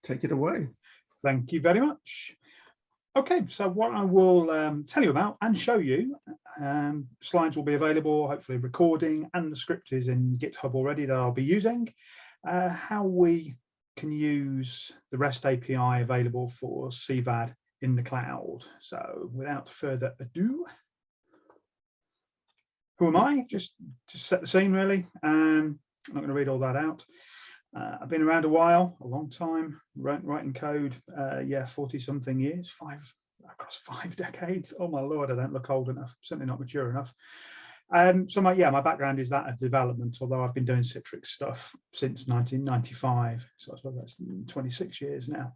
Take it away. Thank you very much. Okay, so what I will tell you about and show you, slides will be available, hopefully recording, and the script is in GitHub already that I'll be using, how we can use the REST API available for CVAD in the cloud. So without further ado, who am I? Just to set the scene, really. I'm not going to read all that out. I've been around a while, a long time, writing code, 40-something years, across 5 decades. Oh my Lord, I don't look old enough, certainly not mature enough. So my background is that of development, although I've been doing Citrix stuff since 1995. So I suppose that's 26 years now.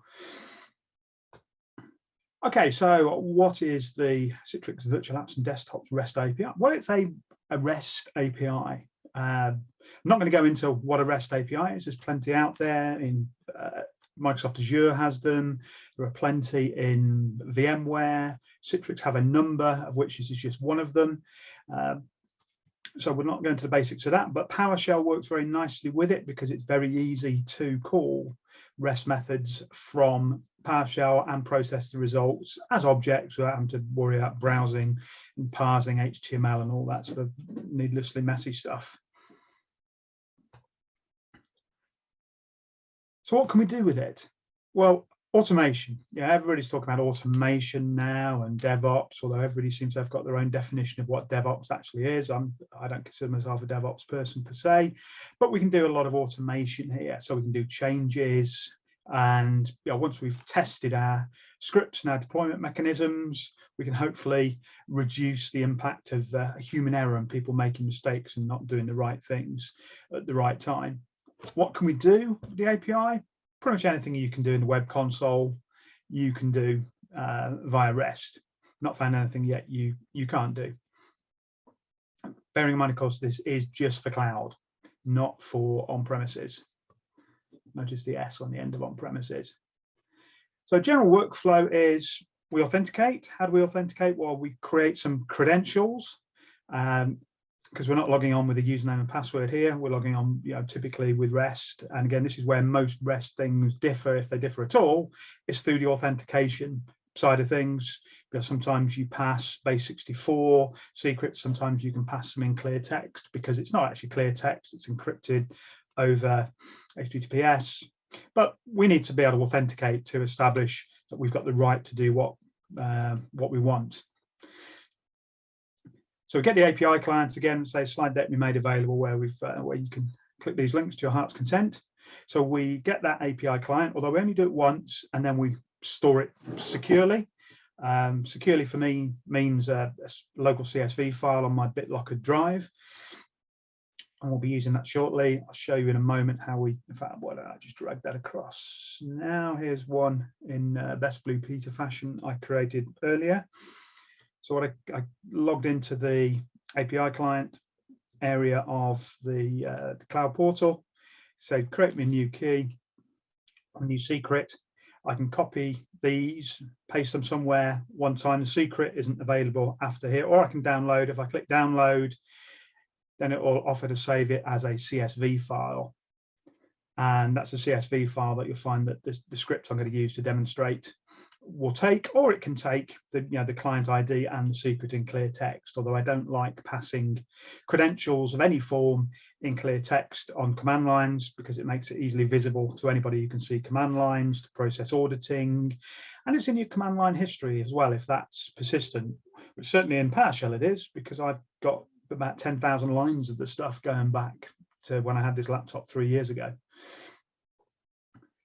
Okay, so what is the Citrix Virtual Apps and Desktops REST API? Well, it's a REST API. I'm not going to go into what a REST API is. There's plenty out there. In Microsoft Azure has them. There are plenty in VMware. Citrix have a number, of which this is just one of them. So we're not going to the basics of that, but PowerShell works very nicely with it because it's very easy to call REST methods from PowerShell and process the results as objects without having to worry about browsing and parsing HTML and all that sort of needlessly messy stuff. So what can we do with it? Well, automation. Yeah, everybody's talking about automation now and DevOps, although everybody seems to have got their own definition of what DevOps actually is. I don't consider myself a DevOps person per se, but we can do a lot of automation here. So we can do changes, and once we've tested our scripts and our deployment mechanisms, we can hopefully reduce the impact of human error and people making mistakes and not doing the right things at the right time. What can we do with the API? Pretty much anything you can do in the web console, you can do via REST. Not found anything yet you can't do. Bearing in mind, of course, this is just for cloud, not for on-premises. Notice the S on the end of on-premises. So general workflow is we authenticate. How do we authenticate? Well, we create some credentials. Because we're not logging on with a username and password here, we're logging on typically with REST. And again, this is where most REST things differ, if they differ at all, is through the authentication side of things. Because sometimes you pass base 64 secrets, sometimes you can pass them in clear text because it's not actually clear text, it's encrypted over HTTPS. But we need to be able to authenticate to establish that we've got the right to do what we want. So we get the API clients again, say slide deck we made available where you can click these links to your heart's content. So we get that API client, although we only do it once and then we store it securely. Securely for me means a local CSV file on my BitLocker drive. And we'll be using that shortly. I'll show you in a moment how we, in fact, why don't I just drag that across now? Here's one in best Blue Peter fashion I created earlier. So what I logged into the API client area of the cloud portal, say create me a new key, a new secret. I can copy these, paste them somewhere one time. The secret isn't available after here, or I can download. If I click download, then it will offer to save it as a CSV file. And that's a CSV file that you'll find that the script I'm going to use to demonstrate will take, or it can take the client ID and the secret in clear text, although I don't like passing credentials of any form in clear text on command lines because it makes it easily visible to anybody who can see command lines to process auditing, and it's in your command line history as well if that's persistent, which certainly in PowerShell it is, because I've got about 10,000 lines of the stuff going back to when I had this laptop 3 years ago.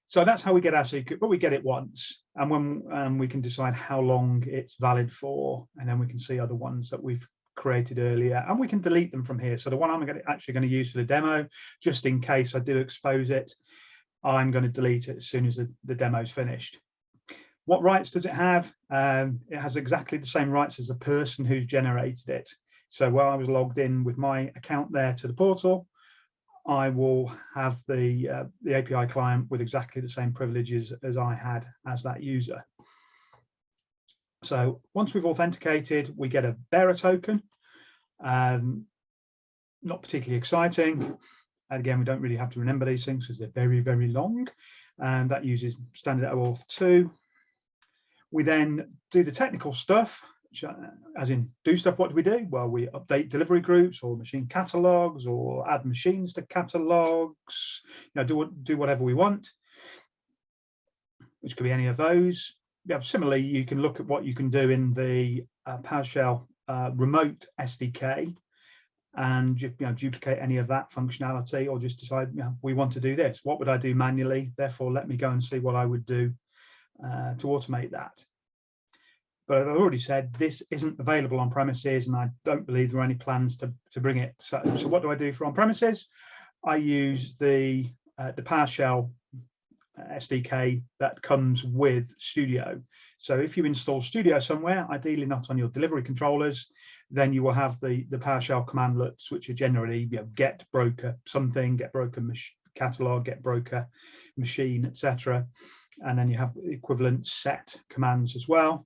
So that's how we get our secret, but we get it once, and when we can decide how long it's valid for, and then we can see other ones that we've created earlier, and we can delete them from here. So the one I'm actually going to use for the demo, just in case I do expose it, I'm going to delete it as soon as the demo's finished. What rights does it have? It has exactly the same rights as the person who's generated it. So while I was logged in with my account there to the portal, I will have the API client with exactly the same privileges as I had as that user. So once we've authenticated, we get a bearer token. Not particularly exciting. And again, we don't really have to remember these things because they're very, very long. and that uses standard OAuth 2. We then do the technical stuff, as in do stuff. What do we do? Well, we update delivery groups or machine catalogs or add machines to catalogs, do whatever we want, which could be any of those. Yeah, similarly, you can look at what you can do in the PowerShell remote SDK and duplicate any of that functionality, or just decide we want to do this. What would I do manually? Therefore, let me go and see what I would do to automate that. But I've already said this isn't available on premises, and I don't believe there are any plans to bring it. So what do I do for on premises? I use the PowerShell SDK that comes with Studio. So if you install Studio somewhere, ideally not on your delivery controllers, then you will have the PowerShell commandlets, which are generally get broker something, get broker catalog, get broker machine, etc. And then you have equivalent set commands as well.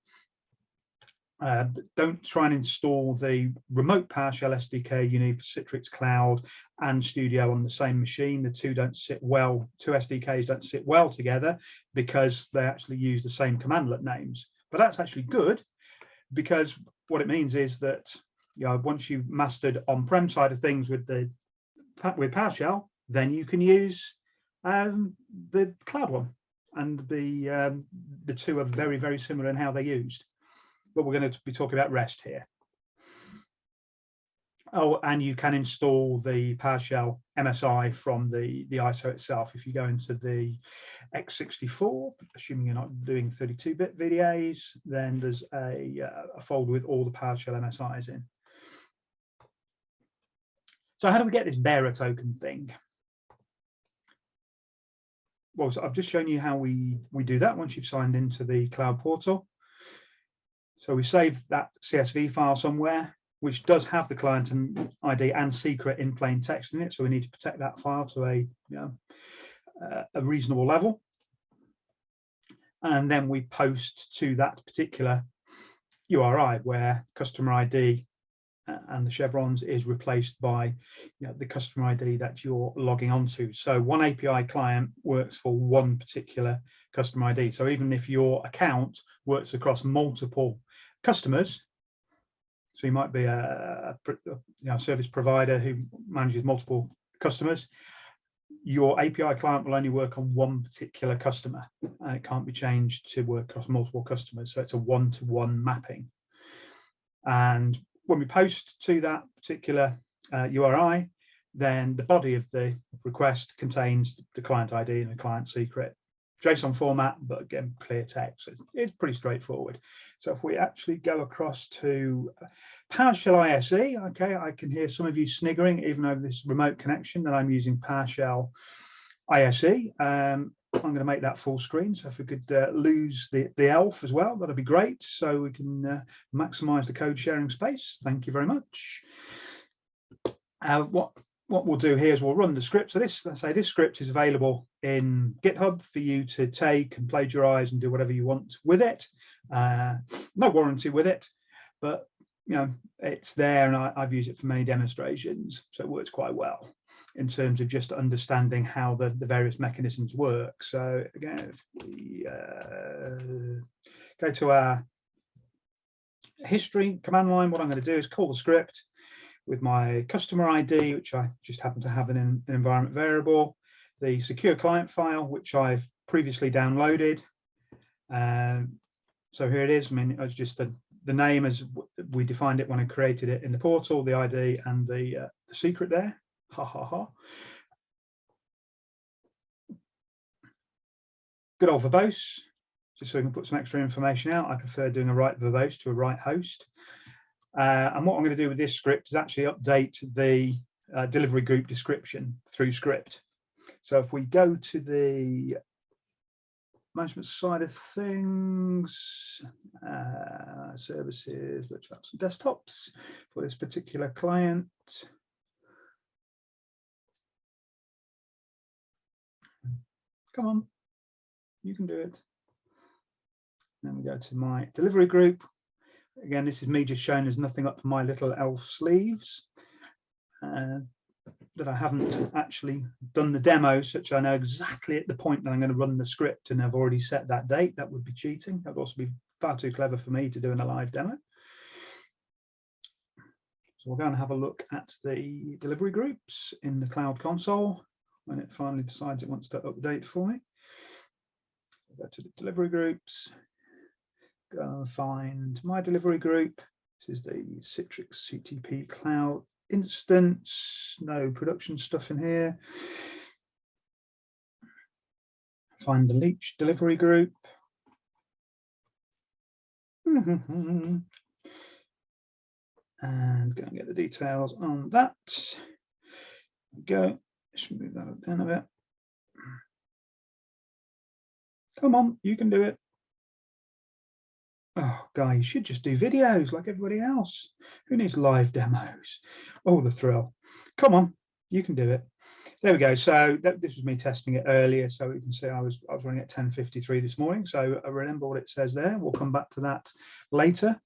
Don't try and install the remote PowerShell SDK you need for Citrix Cloud and Studio on the same machine. The two don't sit well, two SDKs don't sit well together because they actually use the same commandlet names. But that's actually good, because what it means is that once you've mastered on-prem side of things with PowerShell, then you can use the cloud one, and the two are very, very similar in how they're used. But we're going to be talking about REST here. Oh, and you can install the PowerShell MSI from the ISO itself. If you go into the x64, assuming you're not doing 32-bit VDAs, then there's a folder with all the PowerShell MSIs in. So how do we get this bearer token thing? Well, so I've just shown you how we do that once you've signed into the cloud portal. So we save that CSV file somewhere, which does have the client and ID and secret in plain text in it. So we need to protect that file to a reasonable level. And then we post to that particular URI where customer ID and the chevrons is replaced by the customer ID that you're logging onto. So one API client works for one particular customer ID. So even if your account works across multiple customers, so you might be a service provider who manages multiple customers, your API client will only work on one particular customer, and it can't be changed to work across multiple customers. So it's a one-to-one mapping. And when we post to that particular URI, then the body of the request contains the client ID and the client secret. JSON format, but again, clear text. So it's pretty straightforward. So if we actually go across to PowerShell ISE, okay, I can hear some of you sniggering, even over this remote connection, that I'm using PowerShell ISE. I'm going to make that full screen. So if we could lose the ELF as well, that'd be great. So we can maximize the code sharing space. Thank you very much. What we'll do here is we'll run the script. So this script is available in GitHub for you to take and plagiarize and do whatever you want with it. No warranty with it, but it's there, and I've used it for many demonstrations, so it works quite well in terms of just understanding how the various mechanisms work. So again, if we go to our history command line, what I'm going to do is call the script with my customer ID, which I just happen to have in an environment variable, the secure client file, which I've previously downloaded. So here it is. I mean, it's just the name as we defined it when I created it in the portal, the ID and the secret there. Ha ha ha. Good old verbose, just so we can put some extra information out. I prefer doing a write verbose to a write host. And what I'm going to do with this script is actually update the delivery group description through script. So if we go to the management side of things, services, virtual apps and desktops for this particular client. Come on, you can do it. Then we go to my delivery group. Again, this is me just showing there's nothing up my little elf sleeves. that I haven't actually done the demo, such I know exactly at the point that I'm going to run the script and I've already set that date. That would be cheating. That would also be far too clever for me to do in a live demo. So we're going to have a look at the delivery groups in the Cloud Console when it finally decides it wants to update for me. Go to the delivery groups, go and find my delivery group. This is the Citrix CTP Cloud instance, no production stuff in here. Find the Leech delivery group. And go and get the details on that. Go. Just move that down a bit. Come on, you can do it. Oh, guy, you should just do videos like everybody else. Who needs live demos? Oh, the thrill. Come on, you can do it. There we go. So this was me testing it earlier. So you can see I was running at 10:53 this morning. So I remember what it says there. We'll come back to that later.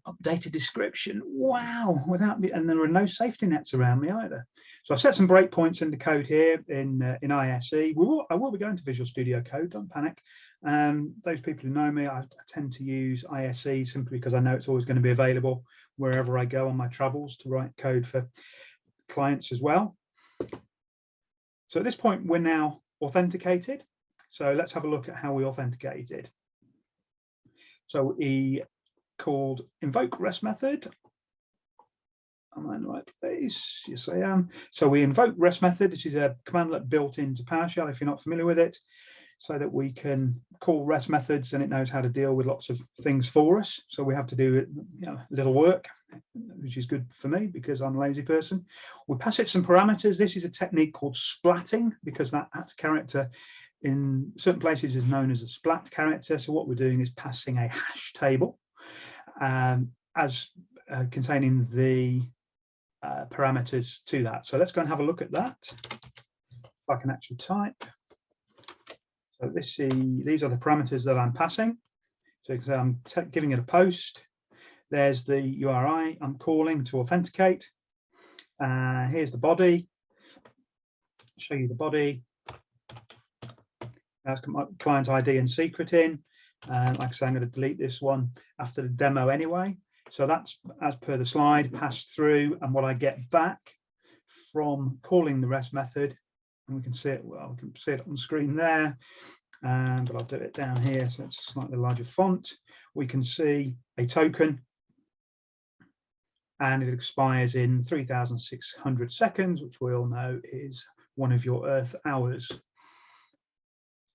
Updated description. Wow, and there are no safety nets around me either. So I've set some breakpoints in the code here in ISE. I will be going to Visual Studio Code. Don't panic. Those people who know me, I tend to use ISE simply because I know it's always going to be available wherever I go on my travels to write code for clients as well. So at this point, we're now authenticated. So let's have a look at how we authenticated. So we called invoke REST method. Am I in the right place? Yes, I am. So we invoke REST method. This is a commandlet built into PowerShell if you're not familiar with it, so that we can call REST methods and it knows how to deal with lots of things for us. So we have to do little work, which is good for me because I'm a lazy person. We pass it some parameters. This is a technique called splatting because that character in certain places is known as a splat character. So what we're doing is passing a hash table as containing the parameters to that. So let's go and have a look at that. If I can actually type. So these are the parameters that I'm passing. So you can say I'm giving it a post. There's the URI I'm calling to authenticate. Here's the body. I'll show you the body. That's got my client ID and secret in. Like I say, I'm going to delete this one after the demo anyway. So that's as per the slide, passed through, and what I get back from calling the REST method, and we can see it. Well, we can see it on screen there, but I'll do it down here so it's a slightly larger font. We can see a token, and it expires in 3,600 seconds, which we all know is one of your Earth hours.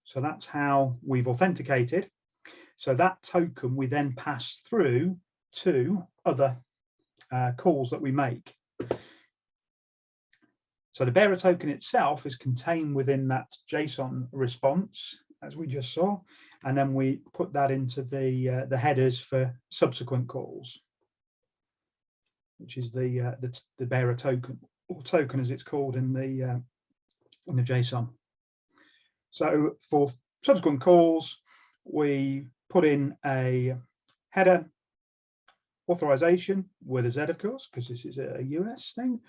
So that's how we've authenticated. So that token we then pass through to other calls that we make. So the bearer token itself is contained within that JSON response, as we just saw, and then we put that into the headers for subsequent calls, which is the bearer token, or token as it's called in the JSON. So for subsequent calls, we put in a header authorization with a Z, of course, because this is a US thing,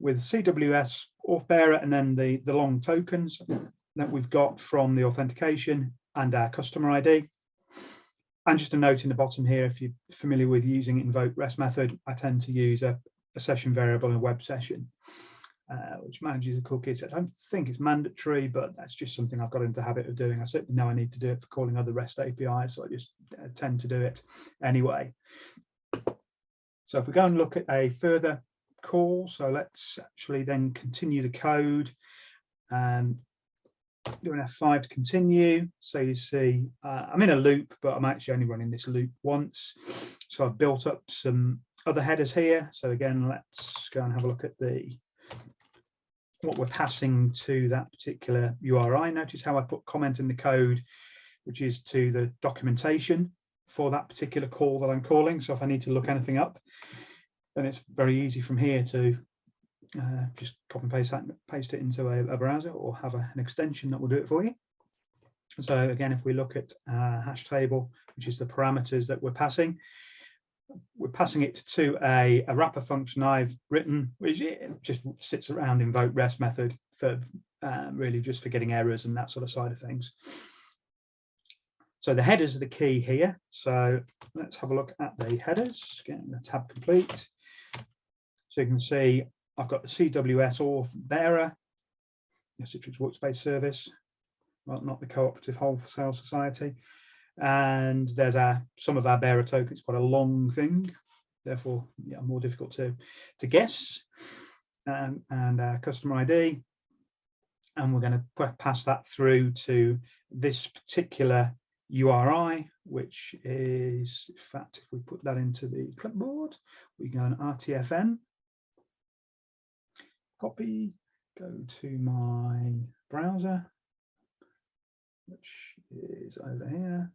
with CWS auth bearer, and then the long tokens that we've got from the authentication and our customer ID. And just a note in the bottom here, if you're familiar with using invoke REST method, I tend to use a session variable in a web session, which manages the cookies. I don't think it's mandatory, but that's just something I've got into the habit of doing. I certainly know I need to do it for calling other REST APIs, so I just tend to do it anyway. So if we go and look at a further call, so let's actually then continue the code and do an F5 to continue. So you see I'm in a loop, but I'm actually only running this loop once. So I've built up some other headers here. So again, let's go and have a look at what we're passing to that particular URI. Notice how I put comment in the code, which is to the documentation for that particular call that I'm calling. So if I need to look anything up, then it's very easy from here to just copy and paste it into a browser, or have an extension that will do it for you. So again, if we look at hash table, which is the parameters that we're passing, we're passing it to a wrapper function I've written, which it just sits around invoke REST method for really just for getting errors and that sort of side of things. So the headers are the key here. So let's have a look at the headers, getting the tab complete. So you can see I've got the CWS auth bearer, the Citrix Workspace Service, well, not the Cooperative Wholesale Society. And there's some of our bearer tokens, quite a long thing, therefore more difficult to guess. And our customer ID. And we're going to pass that through to this particular URI, which is, in fact, if we put that into the clipboard, we go on RTFN, copy, go to my browser, which is over here,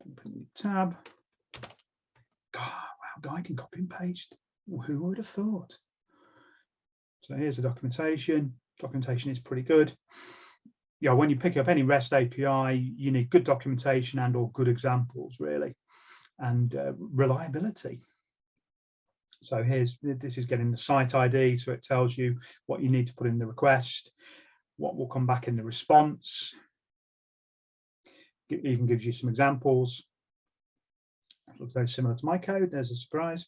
open the tab. God, wow, Guy can copy and paste. Who would have thought? So here's the documentation. Documentation is pretty good. Yeah, when you pick up any REST API, you need good documentation and or good examples, really, and reliability. So this is getting the site ID, so it tells you what you need to put in the request, what will come back in the response. It even gives you some examples. It looks very similar to my code. There's a surprise.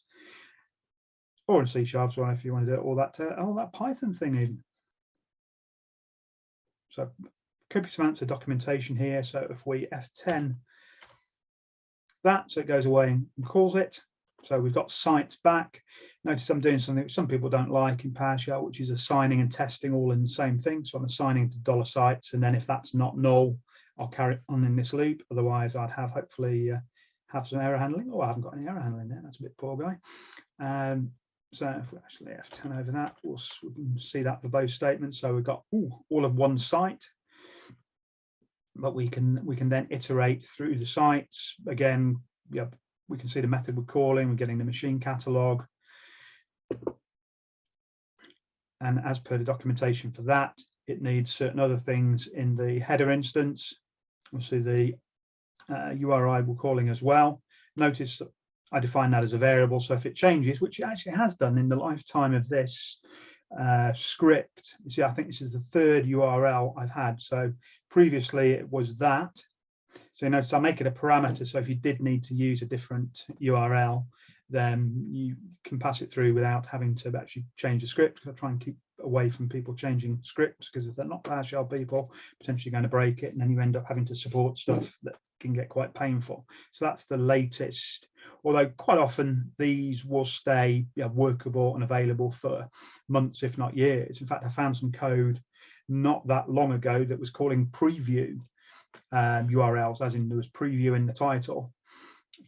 Or in C# as well, if you want to do all that Python thing even. So copious amounts of documentation here. So if we F10 that, so it goes away and calls it. So we've got sites back. Notice I'm doing something which some people don't like in PowerShell, which is assigning and testing all in the same thing. So I'm assigning to $sites, and then if that's not null, I'll carry it on in this loop. Otherwise, I'd have hopefully have some error handling. Oh, I haven't got any error handling there. That's a bit poor guy. So if we actually F10 over that, we can see that for both statements. So we've got all of one site, but we can then iterate through the sites again. Yeah, we can see the method we're calling. We're getting the machine catalog, and as per the documentation for that, it needs certain other things in the header instance. We'll see the URI we're calling as well. Notice that I define that as a variable, so if it changes, which it actually has done in the lifetime of this script, you see, I think this is the third URL I've had. So previously it was that. So you notice I make it a parameter, so if you did need to use a different URL, then you can pass it through without having to actually change the script. I try and keep away from people changing scripts, because if they're not PowerShell people, potentially going to break it, and then you end up having to support stuff that can get quite painful. So that's the latest, although quite often these will stay workable and available for months, if not years. In fact, I found some code not that long ago that was calling preview URLs, as in there was preview in the title,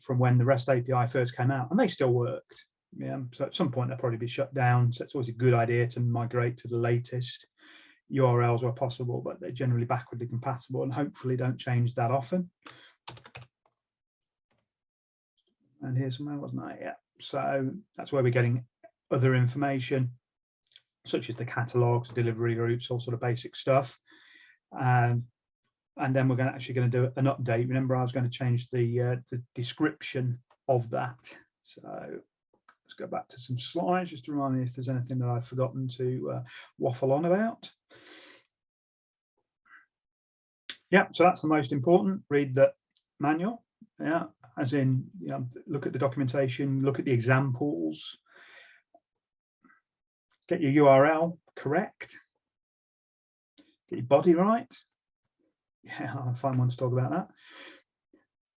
from when the REST API first came out, and they still worked. Yeah, so at some point they'll probably be shut down. So it's always a good idea to migrate to the latest URLs where possible, but they're generally backwardly compatible and hopefully don't change that often. And here's somewhere, wasn't I? Yeah. So that's where we're getting other information, such as the catalogs, delivery groups, all sort of basic stuff. And then we're actually going to do an update. Remember, I was going to change the description of that. So let's go back to some slides just to remind me if there's anything that I've forgotten to waffle on about. Yeah, so that's the most important. Read the manual. Yeah, as in, look at the documentation, look at the examples, get your URL correct, get your body right. Yeah, I'll find one to talk about that.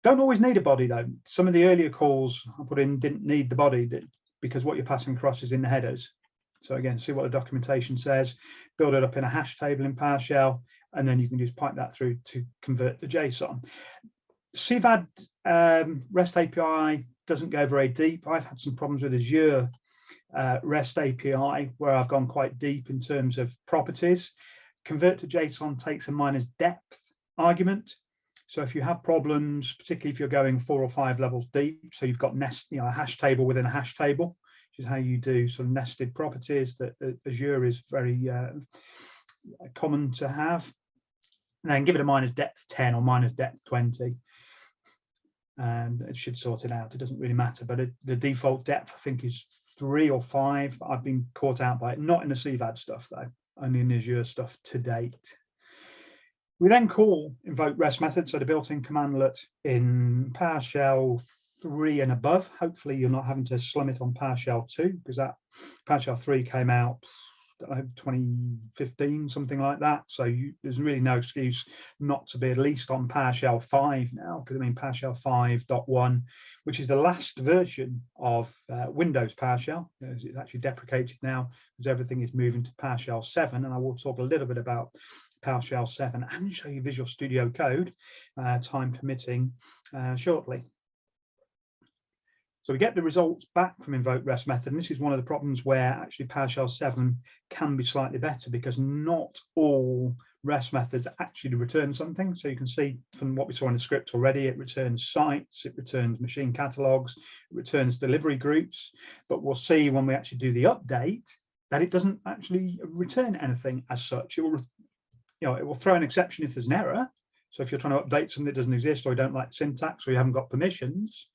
Don't always need a body though. Some of the earlier calls I put in didn't need the body because what you're passing across is in the headers. So again, see what the documentation says, build it up in a hash table in PowerShell, and then you can just pipe that through to convert the JSON. CVAD REST API doesn't go very deep. I've had some problems with Azure REST API where I've gone quite deep in terms of properties. Convert to JSON takes a minus depth argument. So if you have problems, particularly if you're going 4 or 5 levels deep, so you've got a hash table within a hash table, which is how you do sort of nested properties that Azure is very common to have. And then give it a minus depth 10 or minus depth 20. and it should sort it out. It doesn't really matter, but the default depth, I think, is 3 or 5. I've been caught out by it, not in the CVAD stuff though, only in Azure stuff to date. We then call invoke REST method, so the built-in commandlet in PowerShell 3 and above. Hopefully you're not having to slum it on PowerShell 2, because that PowerShell 3 came out 2015, something like that. So there's really no excuse not to be at least on PowerShell 5 now, because I mean PowerShell 5.1, which is the last version of Windows PowerShell. It's actually deprecated now because everything is moving to PowerShell 7, and I will talk a little bit about PowerShell 7 and show you Visual Studio Code, time permitting, shortly. So we get the results back from invoke REST method, and this is one of the problems where actually PowerShell 7 can be slightly better, because not all REST methods actually return something. So you can see from what we saw in the script already, it returns sites, it returns machine catalogs, it returns delivery groups, but we'll see when we actually do the update that it doesn't actually return anything as such. It will, it will throw an exception if there's an error. So if you're trying to update something that doesn't exist, or you don't like syntax, or you haven't got permissions,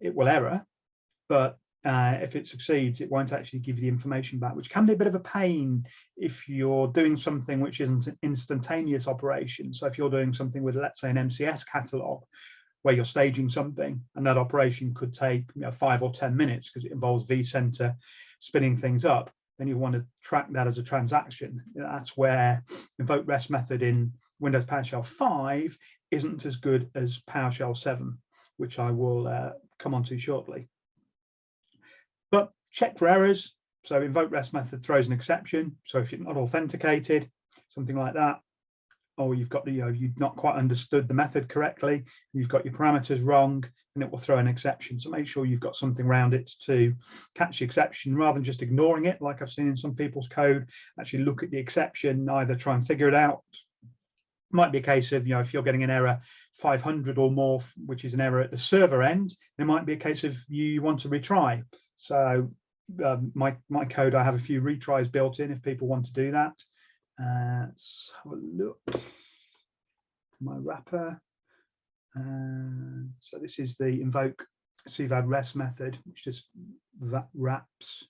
it will error, but if it succeeds, it won't actually give you the information back, which can be a bit of a pain if you're doing something which isn't an instantaneous operation. So if you're doing something with, let's say, an MCS catalog, where you're staging something, and that operation could take 5 or 10 minutes because it involves vCenter spinning things up, then you want to track that as a transaction. That's where invoke REST method in Windows PowerShell 5 isn't as good as PowerShell 7, which I will come on to shortly. But check for errors. So invoke REST method throws an exception. So if you're not authenticated, something like that, or you've got you've not quite understood the method correctly, you've got your parameters wrong, and it will throw an exception. So make sure you've got something around it to catch the exception, rather than just ignoring it, like I've seen in some people's code. Actually look at the exception, either try and figure it out. Might be a case of, if you're getting an error 500 or more, which is an error at the server end, there might be a case of you want to retry. So my code, I have a few retries built in if people want to do that. Let's have a look at my wrapper. So this is the invoke CVAD REST method, which just wraps.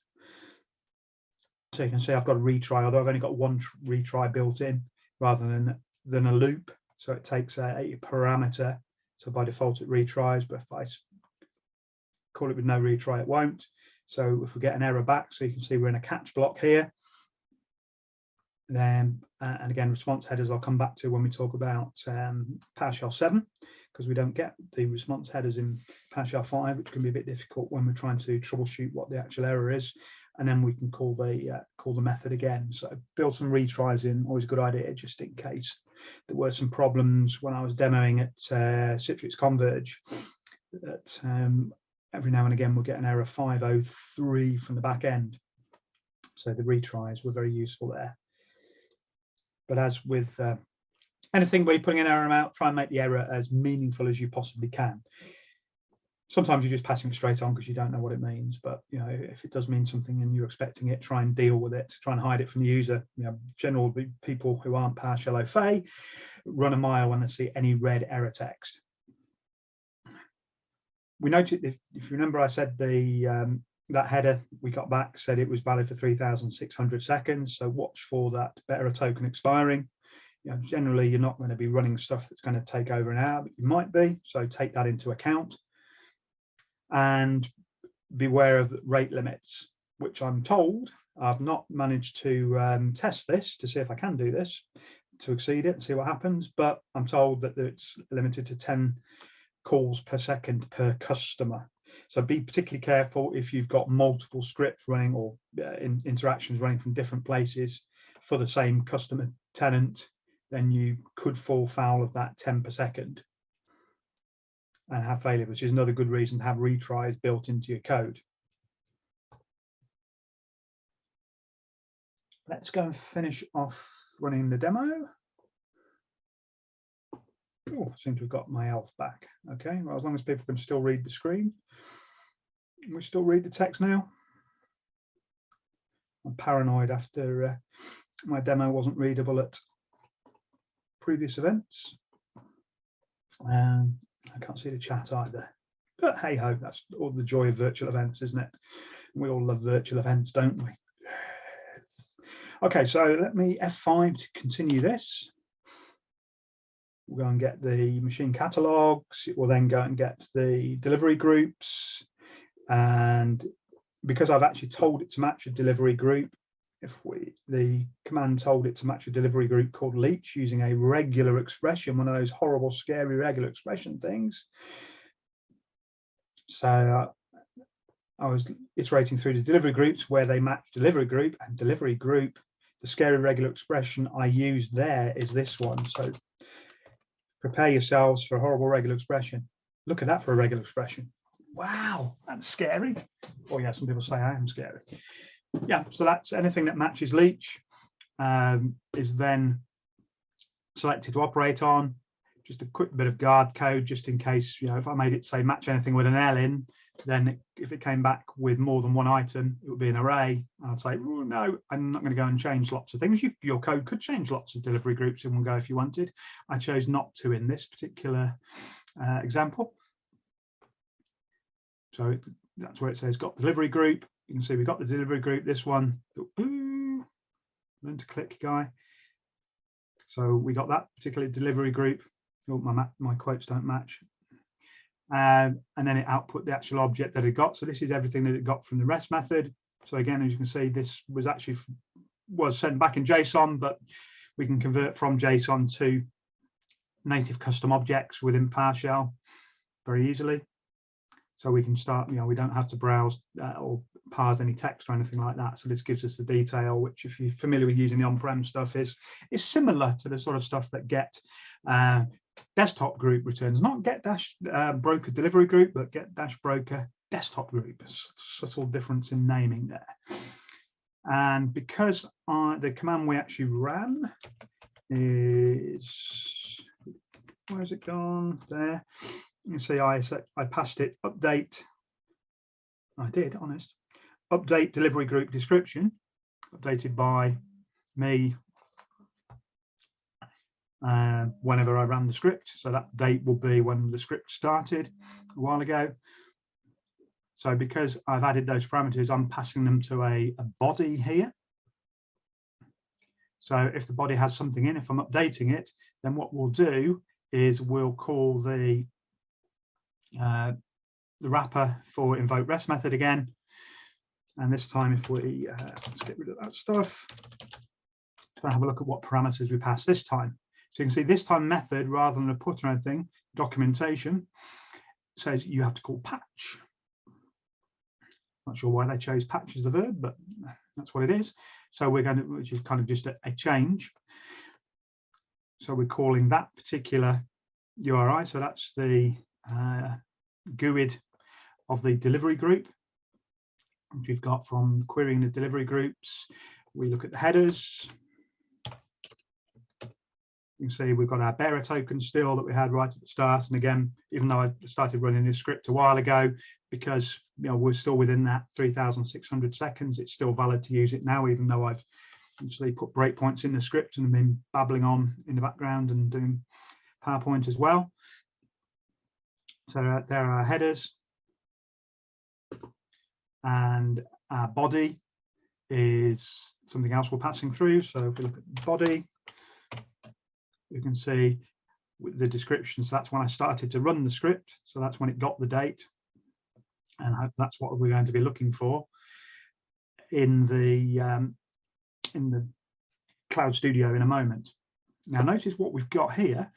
So you can see I've got a retry, although I've only got one retry built in rather than a loop. So it takes a parameter. So by default it retries, but if I call it with no retry, it won't. So if we get an error back, so you can see we're in a catch block here. Then, and again, response headers I'll come back to when we talk about PowerShell 7, because we don't get the response headers in PowerShell 5, which can be a bit difficult when we're trying to troubleshoot what the actual error is. And then we can call the method again. So build some retries in, always a good idea, just in case there were some problems when I was demoing at Citrix Converge. That every now and again we'll get an error 503 from the back end. So the retries were very useful there. But as with anything where you're putting an error out, try and make the error as meaningful as you possibly can. Sometimes you're just passing it straight on because you don't know what it means. But if it does mean something and you're expecting it, try and deal with it. Try and hide it from the user. General people who aren't PowerShell au fait run a mile when they see any red error text. We noted, if you remember, I said that header we got back said it was valid for 3,600 seconds. So watch for that bearer token expiring. Generally, you're not going to be running stuff that's going to take over an hour, but you might be. So take that into account. And beware of rate limits, which I'm told I've not managed to test this to see if I can do this to exceed it and see what happens. But I'm told that it's limited to 10 calls per second per customer. So be particularly careful if you've got multiple scripts running or interactions running from different places for the same customer tenant, then you could fall foul of that 10 per second and have failure, which is another good reason to have retries built into your code. Let's go and finish off running the demo. Oh, I seem to have got my health back. Okay, well, as long as people can still read the screen. We still read the text now. I'm paranoid after my demo wasn't readable at previous events. I can't see the chat either. But hey ho, that's all the joy of virtual events, isn't it? We all love virtual events, don't we? Yes. Okay, so let me F5 to continue this. We'll go and get the machine catalogs. It will then go and get the delivery groups. And because I've actually told it to match a delivery group, the command told it to match a delivery group called Leech using a regular expression, one of those horrible, scary regular expression things. So I was iterating through the delivery groups where they match delivery group and delivery group. The scary regular expression I used there is this one. So prepare yourselves for a horrible regular expression. Look at that for a regular expression. Wow, that's scary. Oh yeah, some people say I am scary. Yeah, so that's anything that matches Leech is then selected to operate on. Just a quick bit of guard code, just in case, you know, if I made it say match anything with an L in, then if it came back with more than one item, it would be an array. I'd say, oh, no, I'm not going to go and change lots of things. Your code could change lots of delivery groups in one go if you wanted. I chose not to in this particular example. So that's where it says got delivery group. You can see we got the delivery group, this one. Ooh, learn to click guy. So we got that particular delivery group. Oh, my quotes don't match. And then it output the actual object that it got. So this is everything that it got from the REST method. So again, as you can see, this was actually sent back in JSON, but we can convert from JSON to native custom objects within PowerShell very easily. So we can start, you know, we don't have to browse or parse any text or anything like that. So this gives us the detail, which if you're familiar with using the on-prem stuff is similar to the sort of stuff that get desktop group returns, not get dash broker delivery group, but get dash broker desktop group. Subtle difference in naming there. And because the command we actually ran is, where's it gone? There. You see, I passed it update. I did, honest. Update delivery group description, updated by me whenever I ran the script. So that date will be when the script started a while ago. So because I've added those parameters, I'm passing them to a body here. So if the body has something in, if I'm updating it, then what we'll do is we'll call the wrapper for invoke REST method again. And this time, if we let's get rid of that stuff, to have a look at what parameters we pass this time. So you can see this time method, rather than a put or anything, documentation says you have to call patch. Not sure why they chose patch as the verb, but that's what it is. So we're going to, which is kind of just a change. So we're calling that particular URI. So that's the GUID of the delivery group, which we've got from querying the delivery groups. We look at the headers. You can see we've got our bearer token still that we had right at the start. And again, even though I started running this script a while ago, because we're still within that 3,600 seconds, it's still valid to use it now, even though I've actually put breakpoints in the script and been babbling on in the background and doing PowerPoint as well. So there are our headers, and our body is something else we're passing through. So if we look at the body, you can see the description. So that's when I started to run the script. So that's when it got the date, and that's what we're going to be looking for in the Cloud Studio in a moment. Now notice what we've got here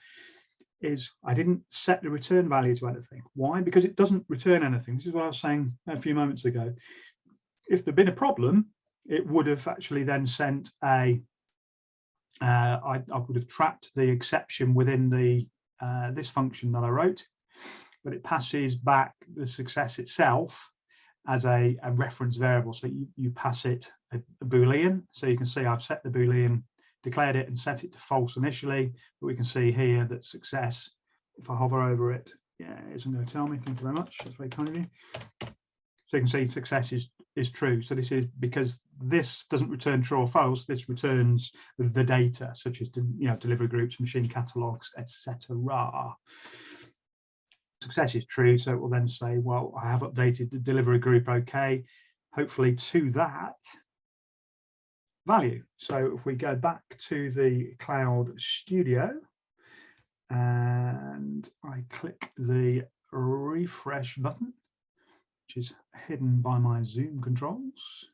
is I didn't set the return value to anything. Why? Because it doesn't return anything. This is what I was saying a few moments ago. If there'd been a problem, it would have actually then sent a, I would have trapped the exception within the this function that I wrote, but it passes back the success itself as a reference variable. So you pass it a Boolean. So you can see I've set the Boolean, declared it and set it to false initially, but we can see here that success, if I hover over it, yeah, it isn't going to tell me. Thank you very much. That's very kind of you. So you can see success is true. So this is because this doesn't return true or false. This returns the data, such as delivery groups, machine catalogs, etc. success is true, so it will then say, well, I have updated the delivery group okay, hopefully to that value. So if we go back to the Cloud Studio and I click the refresh button, which is hidden by my Zoom controls,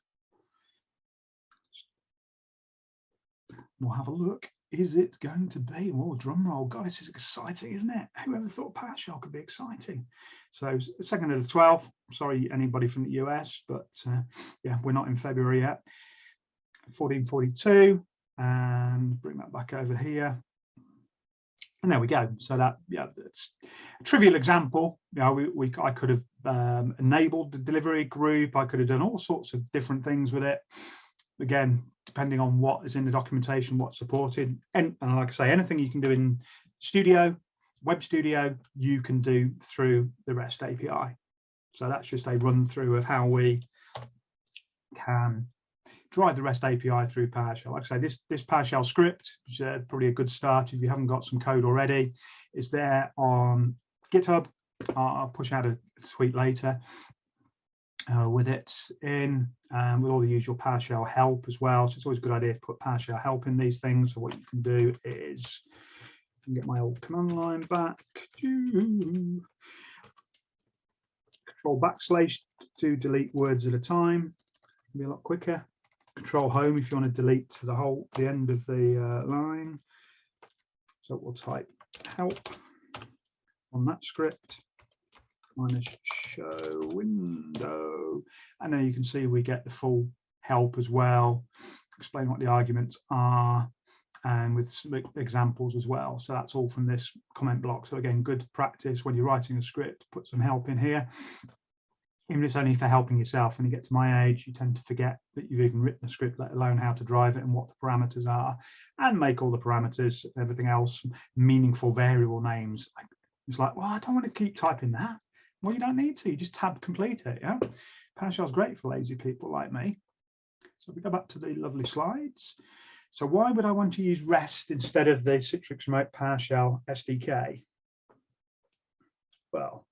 we'll have a look. Is it going to be, oh, drum roll, God, this is exciting, isn't it? Whoever thought PowerShell could be exciting? So 2nd of the 12th, sorry, anybody from the US, but yeah, we're not in February yet. 1442, and bring that back over here. And there we go. So that, yeah, it's a trivial example. You know, I could have enabled the delivery group. I could have done all sorts of different things with it. Again, depending on what is in the documentation, what's supported. And like I say, anything you can do in Studio, Web Studio, you can do through the REST API. So that's just a run through of how we can drive the REST API through PowerShell. Like I say, this PowerShell script, which is probably a good start if you haven't got some code already, is there on GitHub. I'll push out a tweet later with it in, with all the usual PowerShell help as well. So it's always a good idea to put PowerShell help in these things. So what you can do is, I can get my old command line back, control / to delete words at a time. It'll be a lot quicker. Control home if you want to delete to the end of the line. So we'll type help on that script minus show window, and then you can see we get the full help as well, explain what the arguments are, and with some examples as well. So that's all from this comment block. So again, good practice when you're writing a script, put some help in here. Even if it's only for helping yourself. When you get to my age, you tend to forget that you've even written a script, let alone how to drive it and what the parameters are, and make all the parameters, everything else, meaningful variable names. It's like, well, I don't want to keep typing that. Well, you don't need to. You just tab complete it. Yeah, PowerShell's great for lazy people like me. So we go back to the lovely slides. So why would I want to use REST instead of the Citrix Remote PowerShell SDK? Well,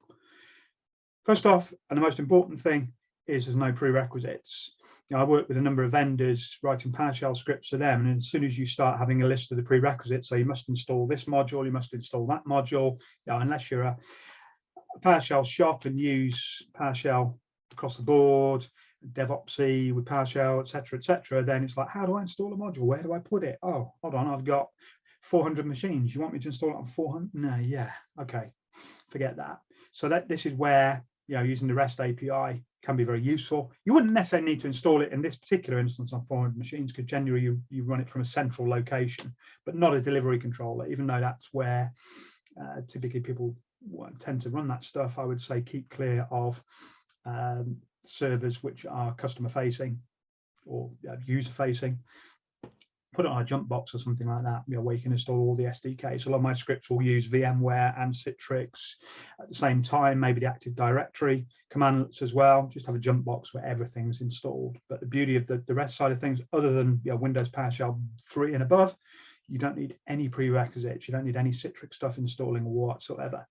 first off, and the most important thing is there's no prerequisites. You know, I work with a number of vendors writing PowerShell scripts for them, and as soon as you start having a list of the prerequisites, so you must install this module, you must install that module, you know, unless you're a PowerShell shop and use PowerShell across the board, DevOpsy with PowerShell, etc., then it's like, how do I install a module? Where do I put it? Oh, hold on, I've got 400 machines. You want me to install it on 400? No, yeah, okay, forget that. So this is where, you know, using the REST API can be very useful. You wouldn't necessarily need to install it in this particular instance on 400 machines, because generally you run it from a central location, but not a delivery controller, even though that's where typically people tend to run that stuff. I would say keep clear of servers which are customer facing or user facing. Put it on a jump box or something like that, you know, where you can install all the SDKs. A lot of my scripts will use VMware and Citrix at the same time, maybe the Active Directory commandlets as well. Just have a jump box where everything's installed. But the beauty of the REST side of things, other than, you know, Windows PowerShell 3 and above, you don't need any prerequisites. You don't need any Citrix stuff installing whatsoever.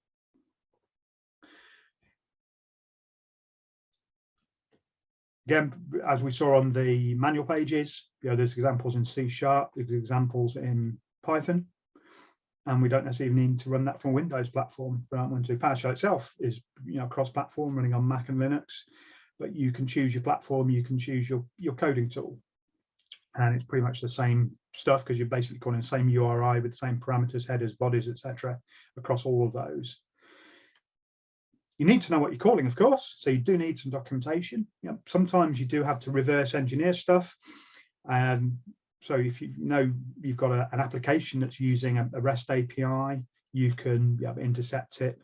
Again, as we saw on the manual pages, you know, there's examples in C#, there's examples in Python, and we don't necessarily need to run that from a Windows platform. PowerShell itself is, you know, cross-platform, running on Mac and Linux, but you can choose your platform, you can choose your coding tool, and it's pretty much the same stuff because you're basically calling the same URI with the same parameters, headers, bodies, etc., across all of those. You need to know what you're calling, of course, so you do need some documentation. You know, sometimes you do have to reverse engineer stuff. So if you know you've got an application that's using a REST API, you can intercept it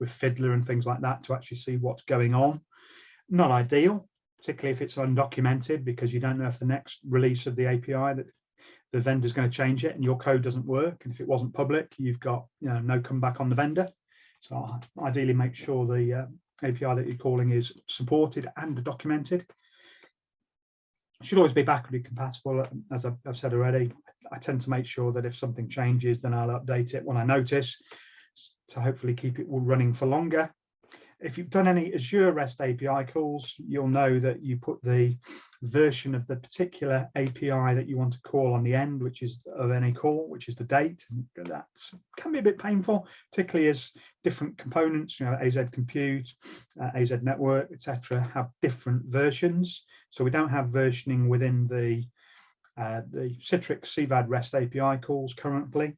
with Fiddler and things like that to actually see what's going on. Not ideal, particularly if it's undocumented, because you don't know if the next release of the API that the vendor's going to change it and your code doesn't work. And if it wasn't public, you've got, you know, no comeback on the vendor. So ideally make sure the API that you're calling is supported and documented. It should always be backwardly compatible, as I've said already. I tend to make sure that if something changes, then I'll update it when I notice. to hopefully keep it running for longer. If you've done any Azure REST API calls, you'll know that you put the version of the particular API that you want to call on the end, which is of any call, which is the date. And that can be a bit painful, particularly as different components, AZ Compute, AZ Network, etc., have different versions. So we don't have versioning within the Citrix CVAD REST API calls currently.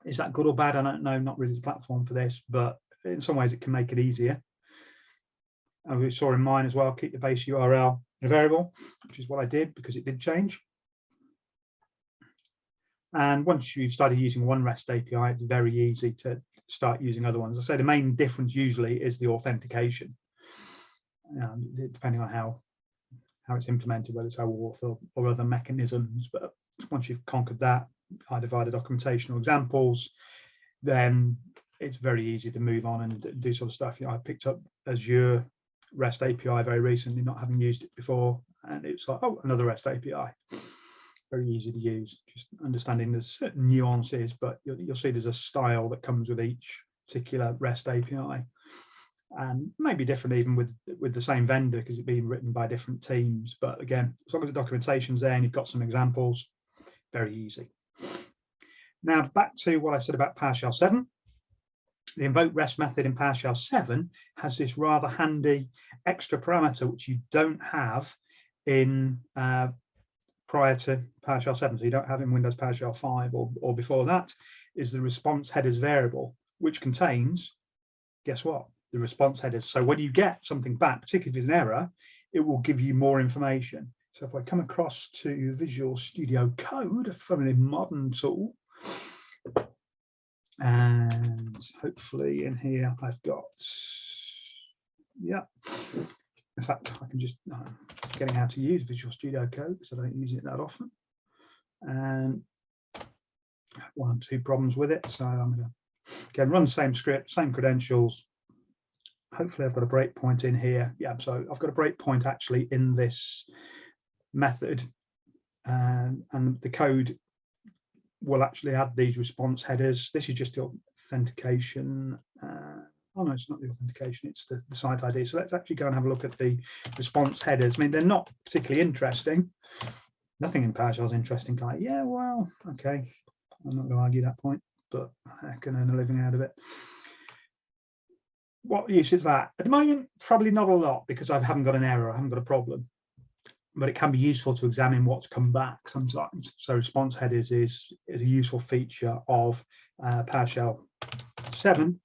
Is that good or bad? I don't know, not really the platform for this, but in some ways it can make it easier. And we saw in mine as well, keep the base URL a variable, which is what I did because it did change. And once you've started using one REST API, it's very easy to start using other ones. I say the main difference usually is the authentication, depending on how it's implemented, whether it's OAuth or other mechanisms. But once you've conquered that, either via the documentation or examples, then it's very easy to move on and do sort of stuff. I picked up Azure REST API very recently, not having used it before, and it's like, oh, another REST API. Very easy to use, just understanding there's certain nuances, but you'll see there's a style that comes with each particular REST API, and maybe different even with the same vendor because it's being written by different teams. But again, as long as the documentation's there and you've got some examples, very easy. Now back to what I said about PowerShell 7. The invoke REST method in PowerShell 7 has this rather handy extra parameter which you don't have in prior to PowerShell 7. So you don't have in Windows PowerShell 5 or before that, is the response headers variable, which contains, guess what? The response headers. So when you get something back, particularly if it's an error, it will give you more information. So if I come across to Visual Studio Code, a fairly modern tool, and hopefully in here I've got, yeah, in fact I can just getting how to use Visual Studio Code because I don't use it that often, and one or two problems with it. So I'm going to again run the same script, same credentials. Hopefully I've got a breakpoint in here. Yeah, so I've got a breakpoint actually in this method, and the code will actually add these response headers. This is just the authentication. Oh no, it's not the authentication, it's the site ID. So let's actually go and have a look at the response headers. I mean, they're not particularly interesting. Nothing in PowerShell is interesting. Like, yeah, well, okay. I'm not going to argue that point, but I can earn a living out of it. What use is that? At the moment, probably not a lot because I haven't got an error, I haven't got a problem. But it can be useful to examine what's come back sometimes. So response headers is a useful feature of PowerShell 7.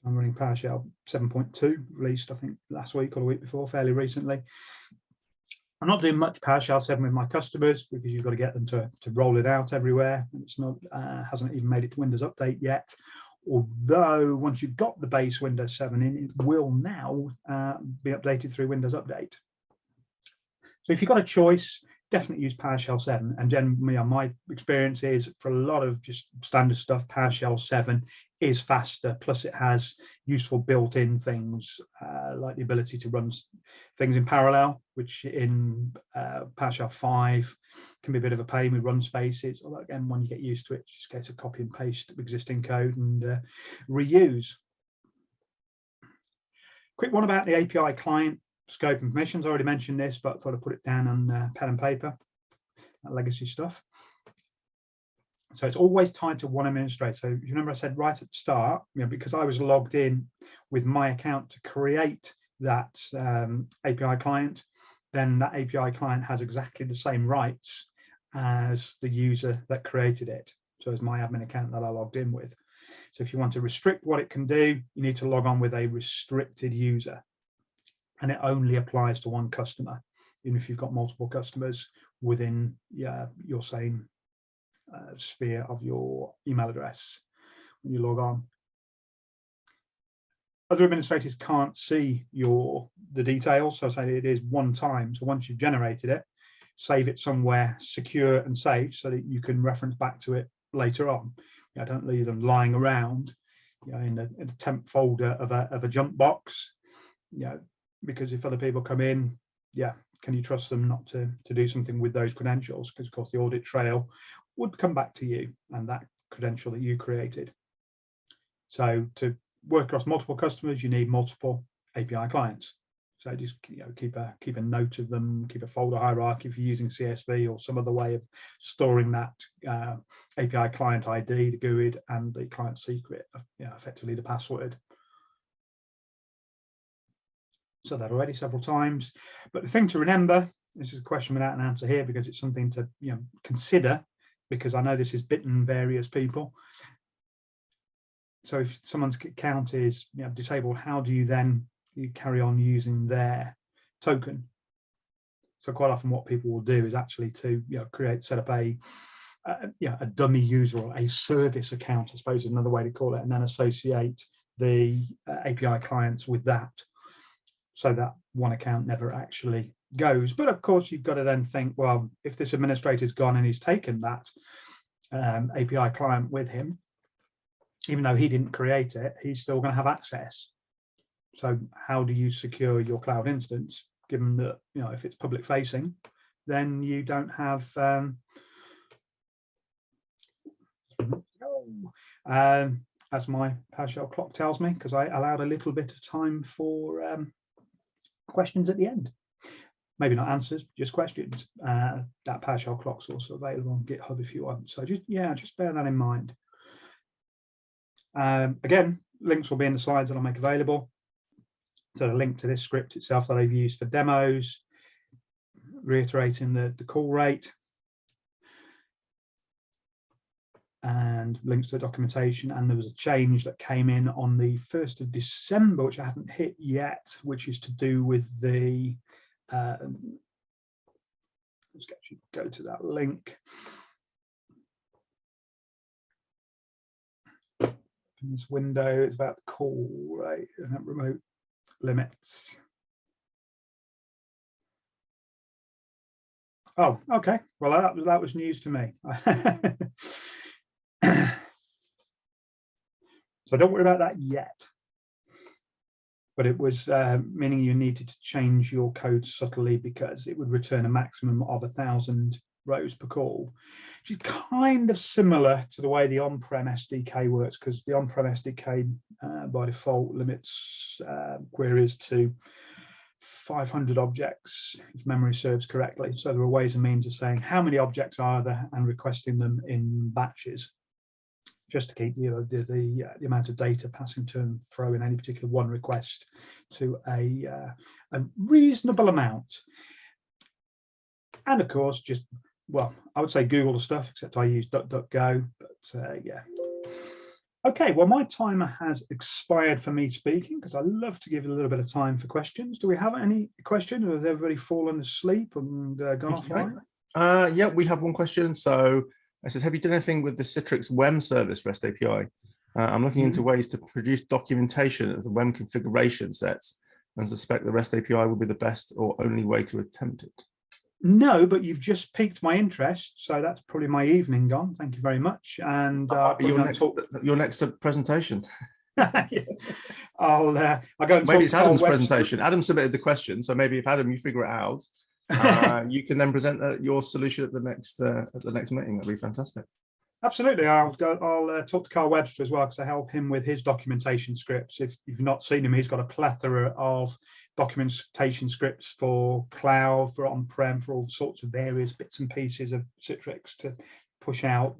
I'm running PowerShell 7.2, released I think last week or the week before, fairly recently. I'm not doing much PowerShell 7 with my customers because you've got to get them to roll it out everywhere. And it's not hasn't even made it to Windows Update yet. Although once you've got the base Windows 7 in, it will now be updated through Windows Update. So if you've got a choice, definitely use PowerShell 7. And generally, my experience is for a lot of just standard stuff, PowerShell 7 is faster. Plus, it has useful built-in things like the ability to run things in parallel, which in PowerShell 5 can be a bit of a pain with run spaces. Although again, when you get used to it, it's just a case of copy and paste existing code and reuse. Quick one about the API client scope and permissions. I already mentioned this, but I thought I'd put it down on pen and paper, that legacy stuff. So it's always tied to one administrator. So if you remember I said right at the start, because I was logged in with my account to create that API client, then that API client has exactly the same rights as the user that created it. So it's my admin account that I logged in with. So if you want to restrict what it can do, you need to log on with a restricted user. And it only applies to one customer, even if you've got multiple customers within your same sphere of your email address when you log on. Other administrators can't see the details, so say it is one time. So once you've generated it, save it somewhere secure and safe so that you can reference back to it later on. Don't leave them lying around in a temp folder of a junk box. Because if other people come in, can you trust them not to do something with those credentials? Because of course the audit trail would come back to you, and that credential that you created. So to work across multiple customers, you need multiple API clients. So just keep a note of them, keep a folder hierarchy if you're using CSV or some other way of storing that API client ID, the GUID, and the client secret, effectively the password. So that already several times. But the thing to remember, this is a question without an answer here because it's something to consider, because I know this has bitten various people. So if someone's account is disabled, how do you then carry on using their token? So quite often what people will do is actually to set up a dummy user or a service account, I suppose is another way to call it, and then associate the API clients with that, so that one account never actually goes. But of course you've got to then think, well, if this administrator's gone and he's taken that API client with him, even though he didn't create it, he's still going to have access. So how do you secure your cloud instance, given that if it's public facing, then you don't have as my PowerShell clock tells me, because I allowed a little bit of time for questions at the end. Maybe not answers, just questions. That PowerShell clock's also available on GitHub if you want. So just bear that in mind. Again, links will be in the slides that I'll make available. So a link to this script itself that I've used for demos, reiterating the call rate, and links to the documentation. And there was a change that came in on the 1st of December, which I haven't hit yet, which is to do with the, let's actually go to that link. In this window, it's about the call rate and remote limits. Oh, okay. Well, that was news to me. So don't worry about that yet. But it was meaning you needed to change your code subtly, because it would return a maximum of 1,000 rows per call, which is kind of similar to the way the on-prem SDK works, because the on-prem SDK by default limits queries to 500 objects, if memory serves correctly. So there are ways and means of saying how many objects are there and requesting them in batches, just to keep the amount of data passing to and fro in any particular one request to a reasonable amount. And of course, just, well, I would say Google the stuff, except I use DuckDuckGo, but yeah. Okay, well, my timer has expired for me speaking, because I love to give a little bit of time for questions. Do we have any questions, or has everybody fallen asleep and gone offline? Yeah, we have one question. So it says, have you done anything with the Citrix WEM service REST API? I'm looking into ways to produce documentation of the WEM configuration sets, and suspect the REST API will be the best or only way to attempt it. No, but you've just piqued my interest, so that's probably my evening gone. Thank you very much. And your next presentation. I'll go and maybe it's Adam's presentation. Adam submitted the question, so maybe if Adam, you figure it out, you can then present your solution at the next meeting. That'd be fantastic. Absolutely. I'll talk to Carl Webster as well, because I help him with his documentation scripts. If you've not seen him, he's got a plethora of documentation scripts for cloud, for on-prem, for all sorts of various bits and pieces of Citrix to push out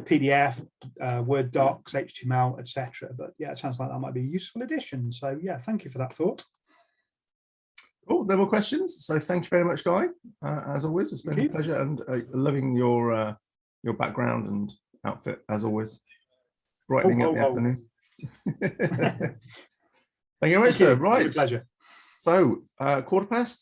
PDF, Word docs, HTML, etc. But yeah, it sounds like that might be a useful addition. So yeah, thank you for that thought. Oh, no more questions. So thank you very much, Guy. As always, it's been a pleasure, and loving your background and outfit, as always, brightening up the afternoon. Thank you very much, sir. Right. Pleasure. So 1/4 past.